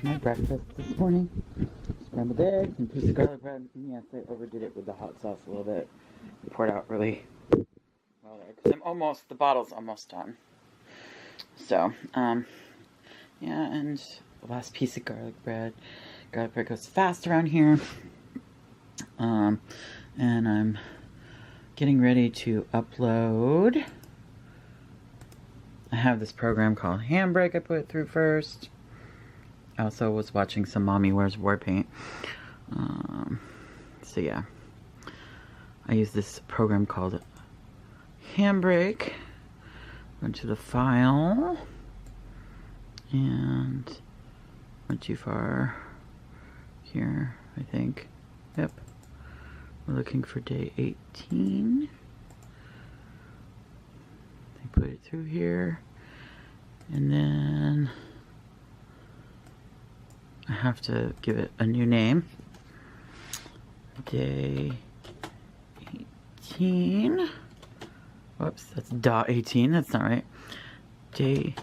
my breakfast this morning. Scrambled eggs and piece of garlic bread. And yes, I overdid it with the hot sauce a little bit. It poured out really well there. Because the bottle's almost done. So, yeah, and the last piece of garlic bread. Garlic bread goes fast around here. And I'm getting ready to upload. I have this program called Handbrake I put it through first. I also was watching some Mommy Wears War Paint. So yeah, I use this program called Handbrake. Go to the file, and went too far here, I think. Yep, we're looking for day 18. I put it through here, and then I have to give it a new name. Day 18. Whoops, that's dot 18. That's not right. Day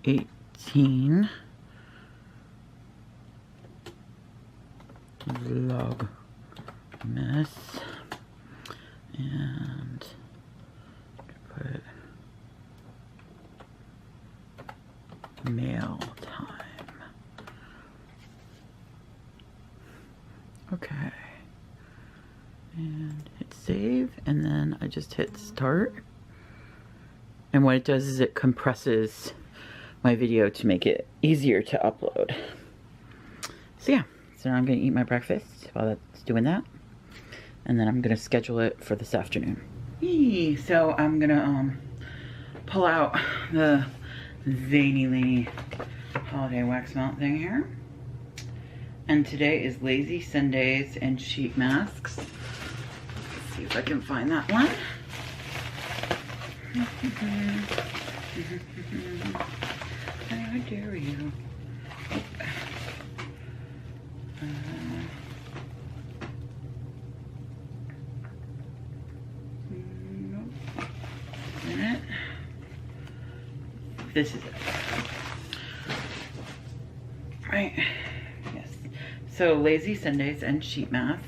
18. Vlogmas. And put it mail time. Okay. And hit save, and then I just hit start. And what it does is it compresses my video to make it easier to upload. So yeah, so now I'm gonna eat my breakfast while that's doing that. And then I'm gonna schedule it for this afternoon. So I'm gonna pull out the zany holiday wax melt thing here. And today is Lazy Sundays and sheet masks. Let's see if I can find that one. How dare you? Nope. Minute. This is it. Right. Yes. So Lazy Sundays and sheet masks.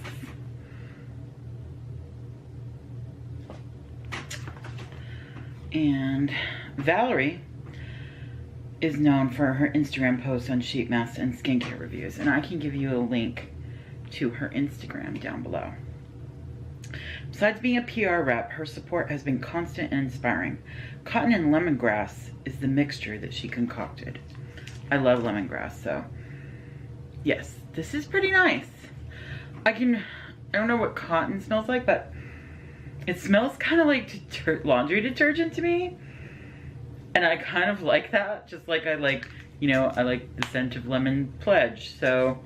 And Valerie is known for her Instagram posts on sheet masks and skincare reviews. And I can give you a link to her Instagram down below. Besides being a PR rep, her support has been constant and inspiring. Cotton and lemongrass is the mixture that she concocted. I love lemongrass, so yes, this is pretty nice. I don't know what cotton smells like, but it smells kind of like laundry detergent to me. And I kind of like that, just like I like, you know, I like the scent of lemon pledge. So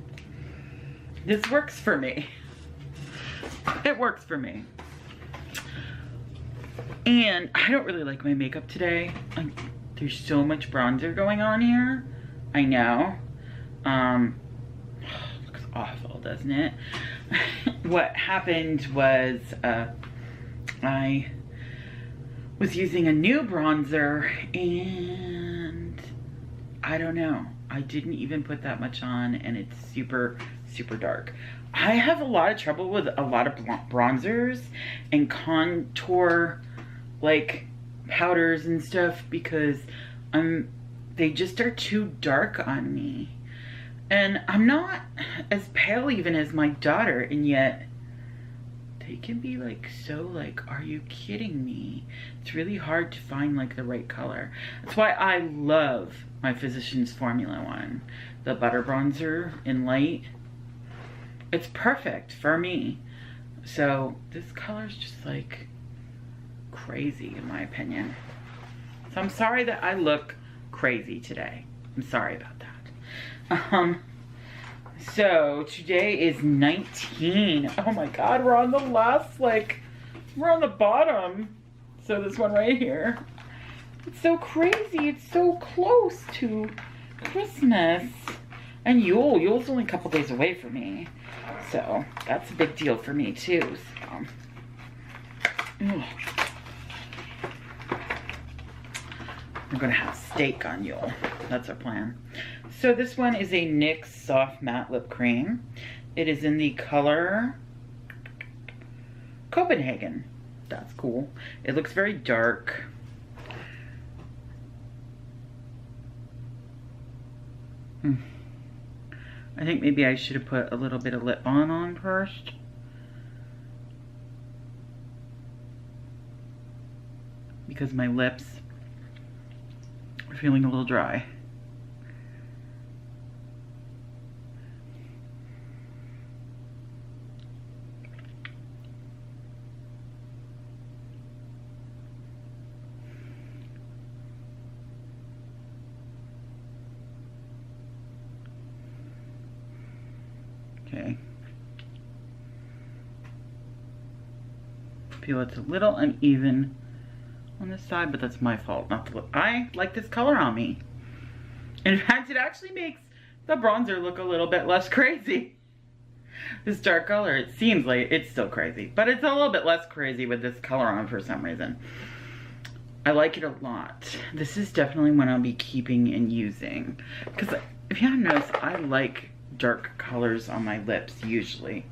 this works for me. It works for me. And I don't really like my makeup today. There's so much bronzer going on here. I know. Looks awful, doesn't it? What happened was I was using a new bronzer and I don't know. I didn't even put that much on and it's super, super dark. I have a lot of trouble with a lot of bronzers and contour like powders and stuff because they just are too dark on me. And I'm not as pale even as my daughter, and yet they can be like so like, are you kidding me? It's really hard to find like the right color. That's why I love my Physicians Formula one, the butter bronzer in light. It's perfect for me. So this color is just like crazy in my opinion. So I'm sorry that I look crazy today. I'm sorry about that. So today is 19. Oh my God, we're on the last, we're on the bottom. So this one right here. It's so crazy. It's so close to Christmas. And Yule. Yule's only a couple days away from me. So that's a big deal for me too. So. We're gonna have steak on Yule. That's our plan. So this one is a NYX Soft Matte Lip Cream. It is in the color Copenhagen. That's cool. It looks very dark. I think maybe I should have put a little bit of lip balm on first. Because my lips are feeling a little dry. Okay. Feel it's a little uneven on this side, but that's my fault, not the lip. I like this color on me. In fact, it actually makes the bronzer look a little bit less crazy. This dark color, it seems like it's still crazy, but it's a little bit less crazy with this color on for some reason. I like it a lot. This is definitely one I'll be keeping and using. Because if you haven't noticed, I like dark colors on my lips usually.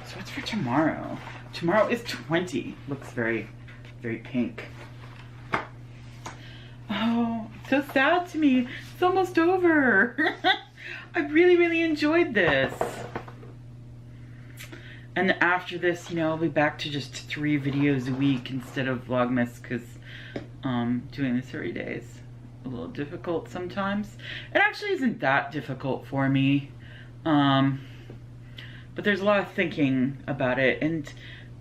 So what's for tomorrow? Tomorrow is 20. Looks very, very pink. Oh, so sad to me. It's almost over. I really, really enjoyed this. And after this, you know, I'll be back to just 3 videos a week instead of Vlogmas, because doing this every day is a little difficult sometimes. It actually isn't that difficult for me. But there's a lot of thinking about it, and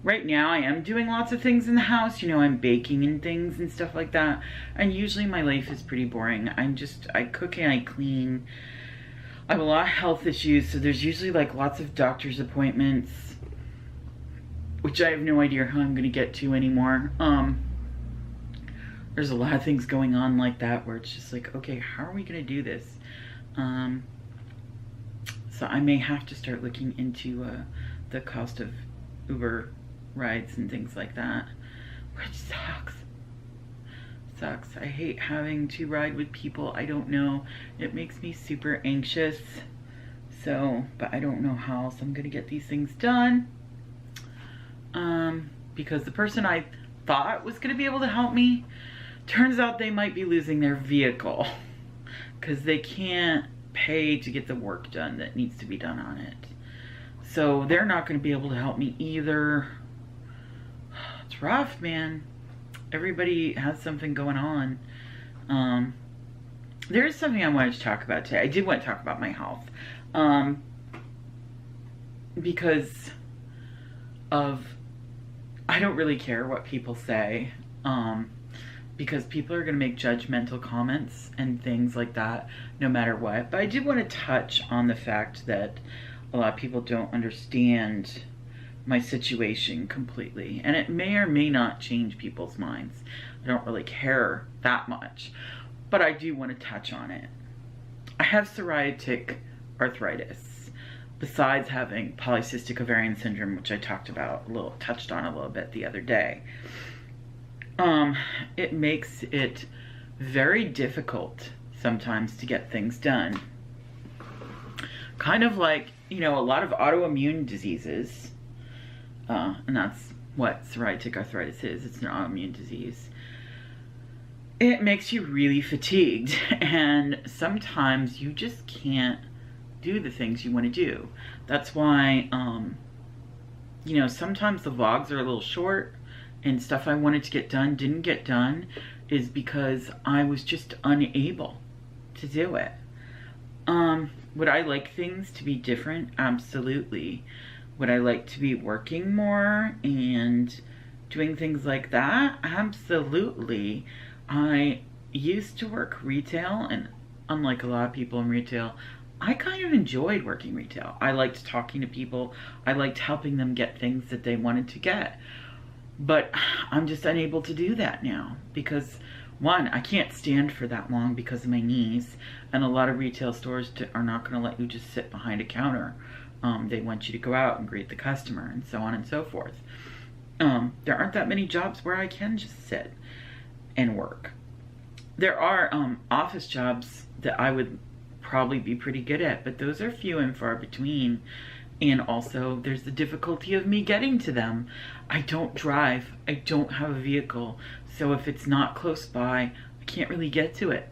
right now I am doing lots of things in the house. You know, I'm baking and things and stuff like that, and usually my life is pretty boring. I cook and I clean. I have a lot of health issues, so there's usually like lots of doctor's appointments, which I have no idea how I'm gonna get to anymore. There's a lot of things going on like that where it's just like, okay, how are we gonna do this? So I may have to start looking into the cost of Uber rides and things like that, which sucks. I hate having to ride with people I don't know. It makes me super anxious. So, but I don't know how else I'm gonna get these things done. Because the person I thought was gonna be able to help me, turns out they might be losing their vehicle because they can't pay to get the work done that needs to be done on it. So they're not going to be able to help me either. It's rough, man. Everybody has something going on. There's something I wanted to talk about today. I did want to talk about my health. Because of, I don't really care what people say. Because people are going to make judgmental comments and things like that no matter what. But I did want to touch on the fact that a lot of people don't understand my situation completely. And it may or may not change people's minds. I don't really care that much. But I do want to touch on it. I have psoriatic arthritis. Besides having polycystic ovarian syndrome, which I touched on a little bit the other day. It makes it very difficult sometimes to get things done. Kind of like, you know, a lot of autoimmune diseases, and that's what psoriatic arthritis is. It's an autoimmune disease. It makes you really fatigued, and sometimes you just can't do the things you want to do. That's why, you know, sometimes the vlogs are a little short, and stuff I wanted to get done didn't get done, is because I was just unable to do it. Would I like things to be different? Absolutely. Would I like to be working more and doing things like that? Absolutely. I used to work retail, and unlike a lot of people in retail, I kind of enjoyed working retail. I liked talking to people. I liked helping them get things that they wanted to get. But I'm just unable to do that now because, one, I can't stand for that long because of my knees, and a lot of retail stores are not going to let you just sit behind a counter. They want you to go out and greet the customer and so on and so forth. There aren't that many jobs where I can just sit and work. there are office jobs that I would probably be pretty good at, but those are few and far between. And also there's the difficulty of me getting to them. I don't drive, I don't have a vehicle, so if it's not close by, I can't really get to it.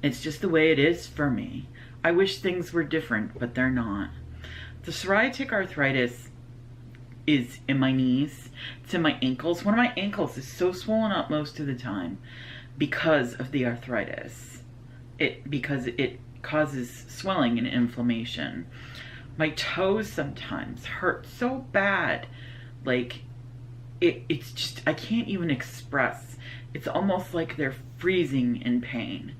It's just the way it is for me. I wish things were different, but they're not. The psoriatic arthritis is in my knees, it's in my ankles. One of my ankles is so swollen up most of the time because of the arthritis. Because it causes swelling and inflammation. My toes sometimes hurt so bad. Like, it's just, I can't even express. It's almost like they're freezing in pain.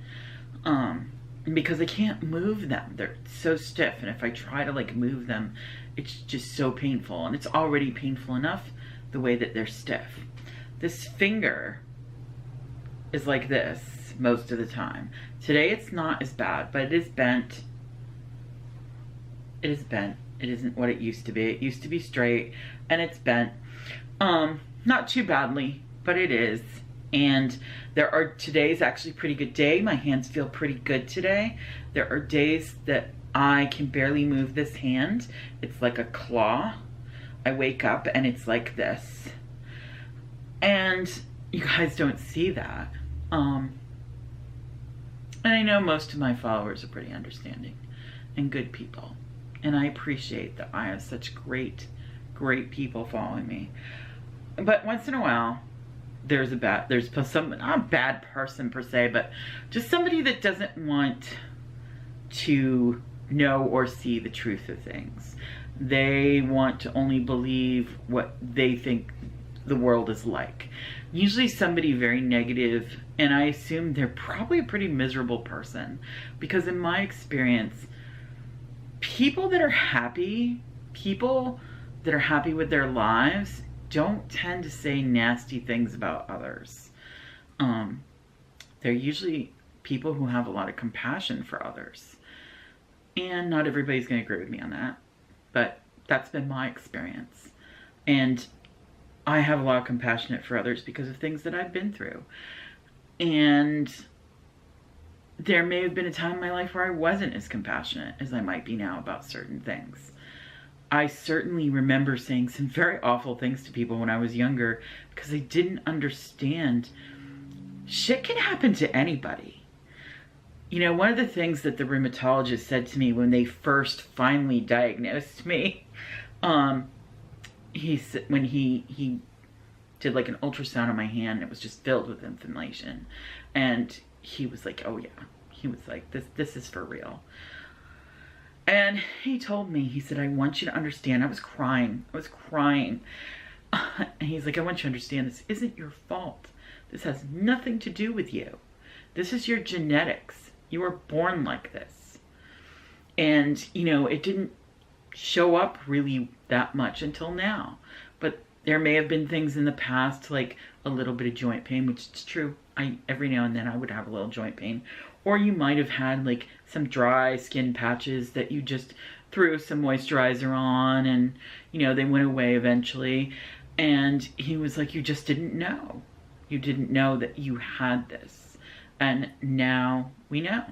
Because I can't move them. They're so stiff, and if I try to like move them, it's just so painful, and it's already painful enough the way that they're stiff. This finger is like this most of the time. Today it's not as bad, but it is bent. It is bent. It isn't what it used to be. It used to be straight, and it's bent. Not too badly, but it is. And today's actually a pretty good day. My hands feel pretty good today. There are days that I can barely move this hand. It's like a claw. I wake up and it's like this. And you guys don't see that. And I know most of my followers are pretty understanding and good people. And I appreciate that I have such great, great people following me. But once in a while, there's not a bad person per se, but just somebody that doesn't want to know or see the truth of things. They want to only believe what they think the world is like. Usually somebody very negative, and I assume they're probably a pretty miserable person, because in my experience, people that are happy with their lives don't tend to say nasty things about others. They're usually people who have a lot of compassion for others. And not everybody's going to agree with me on that, but that's been my experience. And I have a lot of compassion for others because of things that I've been through. And there may have been a time in my life where I wasn't as compassionate as I might be now about certain things. I certainly remember saying some very awful things to people when I was younger because I didn't understand. Shit can happen to anybody. You know, one of the things that the rheumatologist said to me when they first finally diagnosed me, he said, when he did like an ultrasound on my hand, it was just filled with inflammation. And he was like, oh yeah. He was like, this is for real. And he told me, he said, I want you to understand. I was crying. And he's like, I want you to understand this isn't your fault. This has nothing to do with you. This is your genetics. You were born like this. And, you know, it didn't show up really that much until now. But there may have been things in the past, like a little bit of joint pain, which is true. Every now and then I would have a little joint pain. Or you might have had like some dry skin patches that you just threw some moisturizer on and, you know, they went away eventually. And he was like, you just didn't know. You didn't know that you had this. And now we know.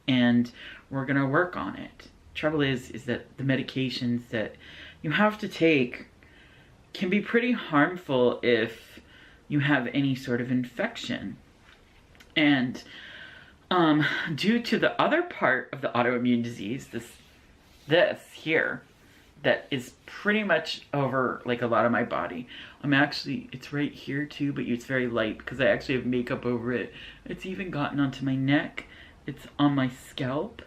And we're going to work on it. Trouble is that the medications that you have to take can be pretty harmful if you have any sort of infection. And due to the other part of the autoimmune disease, this here, that is pretty much over like a lot of my body. It's right here too, but it's very light because I actually have makeup over it. It's even gotten onto my neck. It's on my scalp.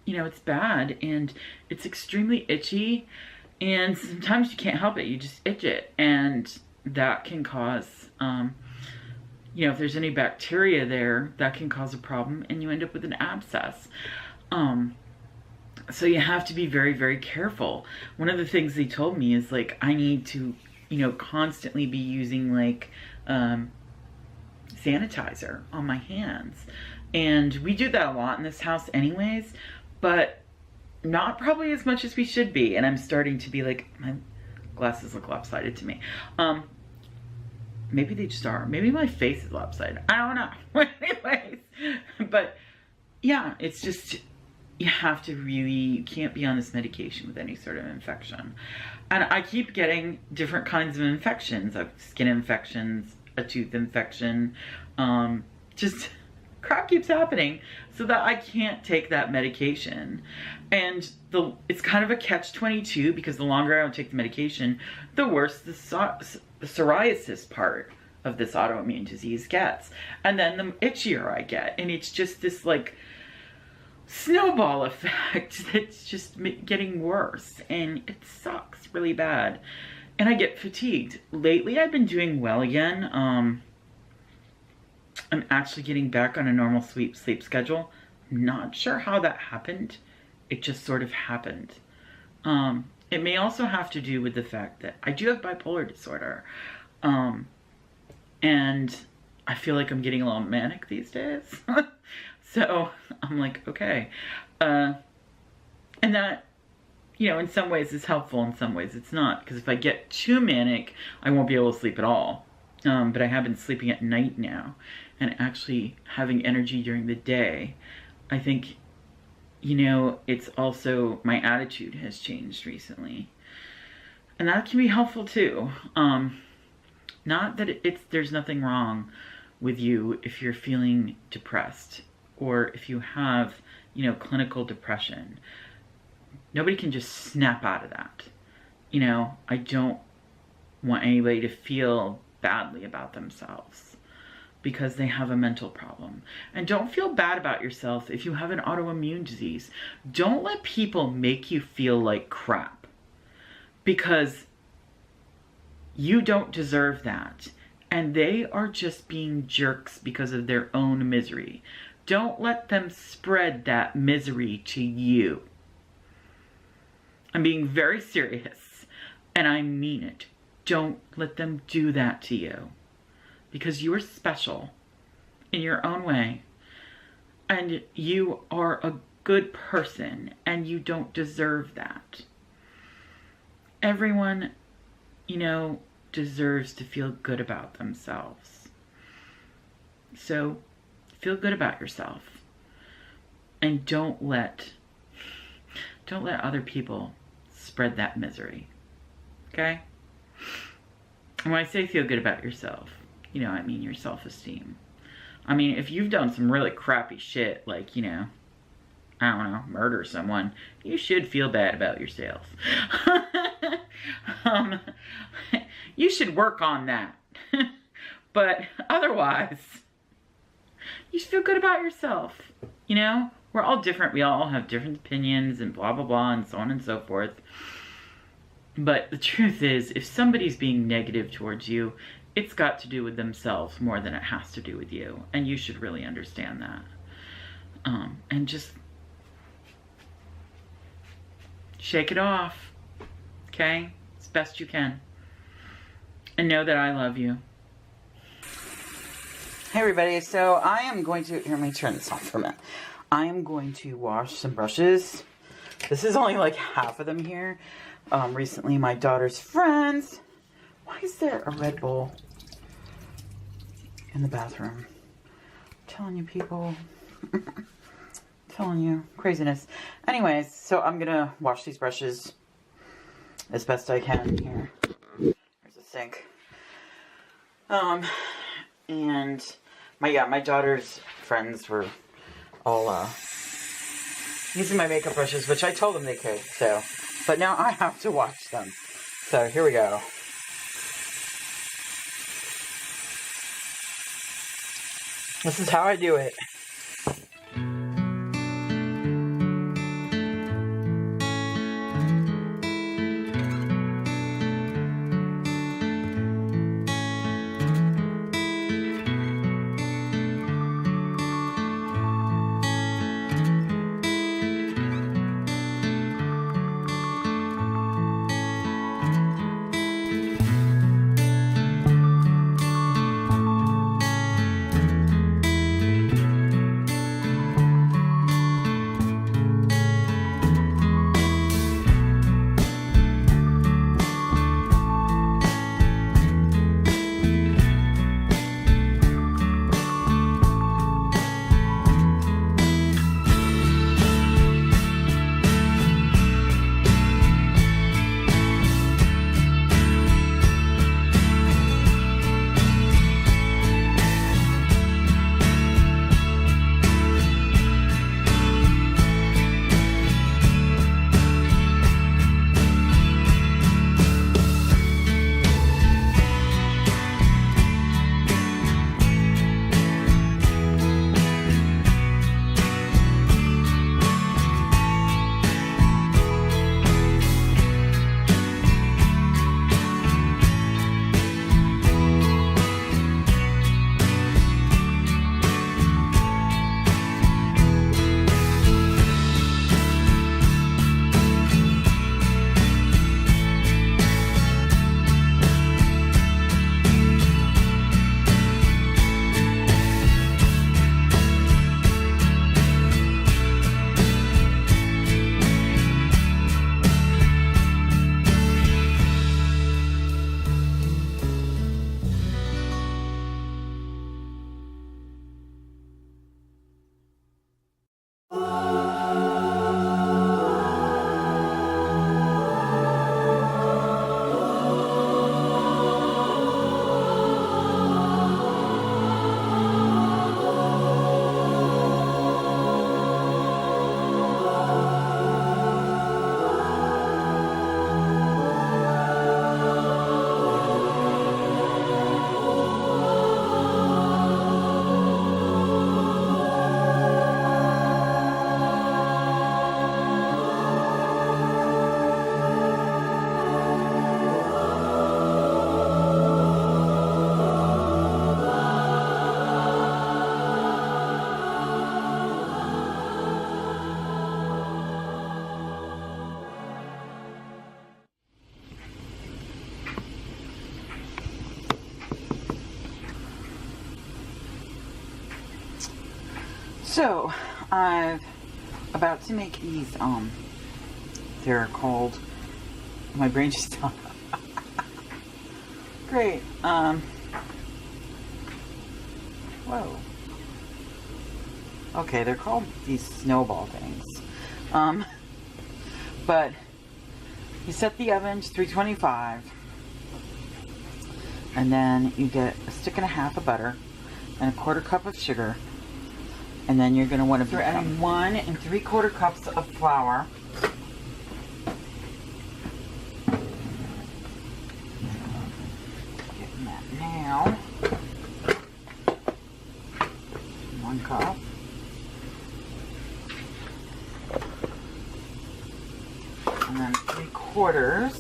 You know, it's bad and it's extremely itchy, and sometimes you can't help it. You just itch it, and that can cause, you know, if there's any bacteria there, that can cause a problem and you end up with an abscess. So you have to be very, very careful. One of the things they told me is like, I need to, you know, constantly be using like, sanitizer on my hands. And we do that a lot in this house anyways, but not probably as much as we should be. And I'm starting to be like, Glasses look lopsided to me. Maybe they just are. Maybe my face is lopsided. I don't know. Anyways, but yeah, it's just, you have to really, you can't be on this medication with any sort of infection. And I keep getting different kinds of infections, skin infections, a tooth infection, just crap keeps happening so that I can't take that medication. And it's kind of a catch-22, because the longer I don't take the medication, the worse the psoriasis part of this autoimmune disease gets. And then the itchier I get. And it's just this like snowball effect that's just getting worse. And it sucks really bad. And I get fatigued. Lately I've been doing well again. I'm actually getting back on a normal sleep schedule. Not sure how that happened. It just sort of happened. It may also have to do with the fact that I do have bipolar disorder. And I feel like I'm getting a little manic these days. So I'm like, okay. And that, you know, in some ways is helpful, in some ways it's not. Because if I get too manic, I won't be able to sleep at all. But I have been sleeping at night now and actually having energy during the day. I think, you know, it's also my attitude has changed recently. And that can be helpful too. Not that there's nothing wrong with you if you're feeling depressed or if you have, you know, clinical depression. Nobody can just snap out of that. You know, I don't want anybody to feel badly about themselves because they have a mental problem. And don't feel bad about yourself if you have an autoimmune disease. Don't let people make you feel like crap, because you don't deserve that. And they are just being jerks because of their own misery. Don't let them spread that misery to you. I'm being very serious, and I mean it. Don't let them do that to you, because you are special in your own way, and you are a good person, and you don't deserve that. Everyone, you know, deserves to feel good about themselves. So feel good about yourself, and don't let other people spread that misery. Okay? And when I say feel good about yourself, you know, I mean your self-esteem. I mean, if you've done some really crappy shit, like, you know, I don't know, murder someone, you should feel bad about yourself. You should work on that. But otherwise, you should feel good about yourself. You know, we're all different. We all have different opinions and blah, blah, blah, and so on and so forth. But the truth is, if somebody's being negative towards you, it's got to do with themselves more than it has to do with you. And you should really understand that. And just shake it off. Okay? As best you can. And know that I love you. Hey everybody, so I am going to, here, let me turn this on for a minute. I am going to wash some brushes. This is only like half of them here. Recently my daughter's friends, why is there a Red Bull in the bathroom? I'm telling you people, I'm telling you, craziness. Anyways, so I'm gonna wash these brushes as best I can here. There's a sink. And my daughter's friends were all using my makeup brushes, which I told them they could, so, but now I have to wash them. So here we go. This is how I do it. So, I'm about to make these, they're called, my brain just stopped. Great, whoa. Okay, they're called these snowball things. But you set the oven to 325, and then you get a stick and a half of butter and a 1/4 cup of sugar, and then you're going to want to be adding 1 3/4 cups of flour. Getting that now. 1 cup. And then 3/4.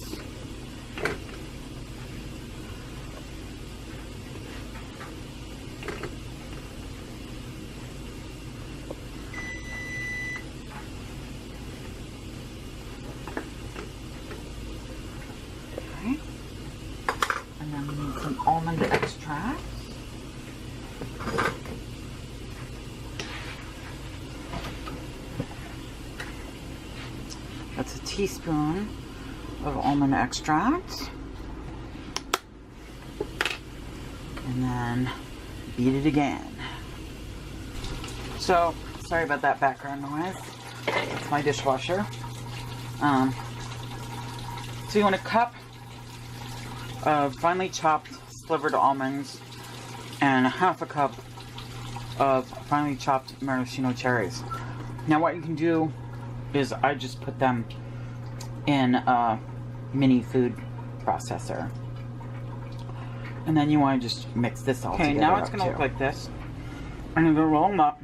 Okay. And then we need some almond extract. That's a teaspoon of almond extract. And then beat it again. So, sorry about that background noise. It's my dishwasher. So you want a cup of finely chopped slivered almonds and 1/2 cup of finely chopped maraschino cherries. Now what you can do is I just put them in a mini food processor. And then you want to just mix this all together. Okay, now it's going to look like this. I'm going to roll them up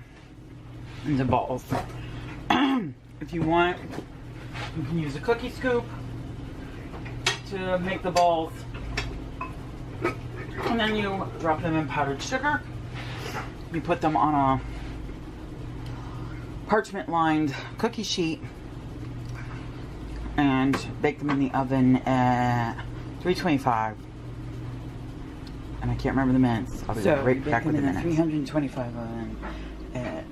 into balls. If you want, you can use a cookie scoop to make the balls. And then you drop them in powdered sugar. You put them on a parchment lined cookie sheet and bake them in the oven at 325. And I can't remember the minutes. I'll be right back with the minutes. 325 oven at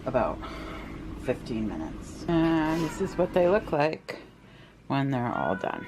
about 15 minutes. And this is what they look like when they're all done.